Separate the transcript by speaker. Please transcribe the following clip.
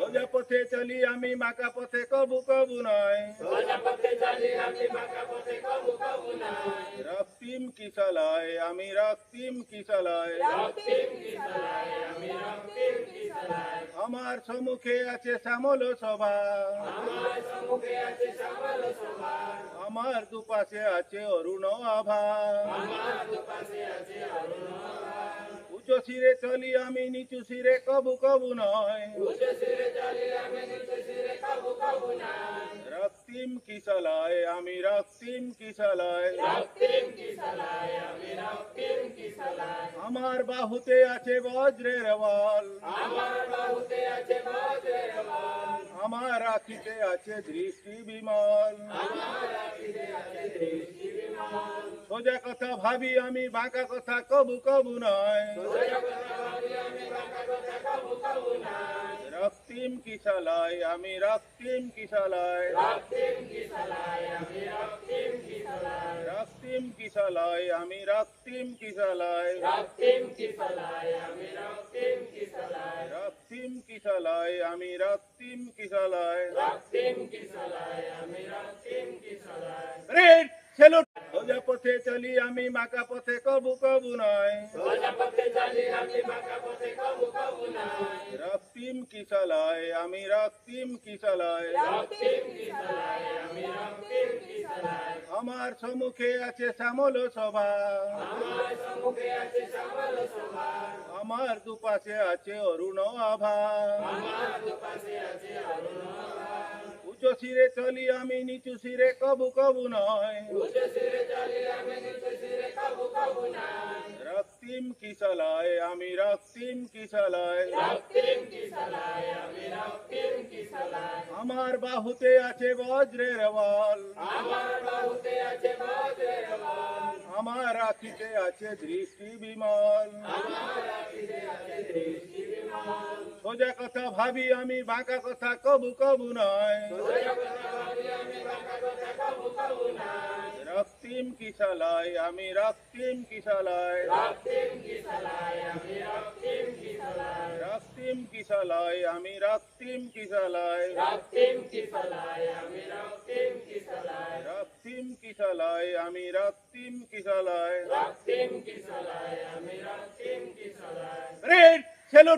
Speaker 1: সোজা পথে চলি আমি বাঁকা পথে কবু কবু নয়। রক্তিম কি চালায় আমি রক্তিম কি চালায়। আমার সম্মুখে আছে শ্যামল সভা, আমার দুপাশে আছে অরুণ আভা। উঁচু শিরে চলি আমি নিচু শিরে কবু কবু নয়। রক্তিম কি চালায় আমি রক্তিম কি চালায়। আমার বাহুতে আছে বজ্রের বল, আমার আখিতে আছে দৃষ্টি বিমল। সোজা কথা ভাবি আমি বাঁকা কথা কবু কবু নয়। রক্তিম কি চালায় আমি রক্তিম কি চালায়। রক্তিম কি চালায় আমি রক্তিম কি চালায়। রক্তিম কি চালায় আমি রক্তিম কি চালায়। Red salute. সোজা পথে চলি আমি বাঁকা পথে কবু কবু নয়। রক্তিম কি চালায় আমি রক্তিম কি চালায়। আমার সম্মুখে আছে শ্যামল সভা, আমার দুপাশে আছে অরুণ আভা। উঁচু শিরে চলি আমি নিচু শিরে কবু কবু নয়। রক্তিম কি চালায় আমি রক্তিম কি চালায়। আমার বাহুতে আছে বজ্রের বল, আমার আখিতে আছে দৃষ্টি বিমল। সোজা কথা ভাবি আমি বাঁকা কথা কবু কবু নয়। রক্তিম কি চালায় আমি রক্তিম কি চালায়। রক্তিম কি চালায় আমি রক্তিম কি চালায়। রক্তিম কি চালায় আমি রক্তিম কি চালায়। Red salute.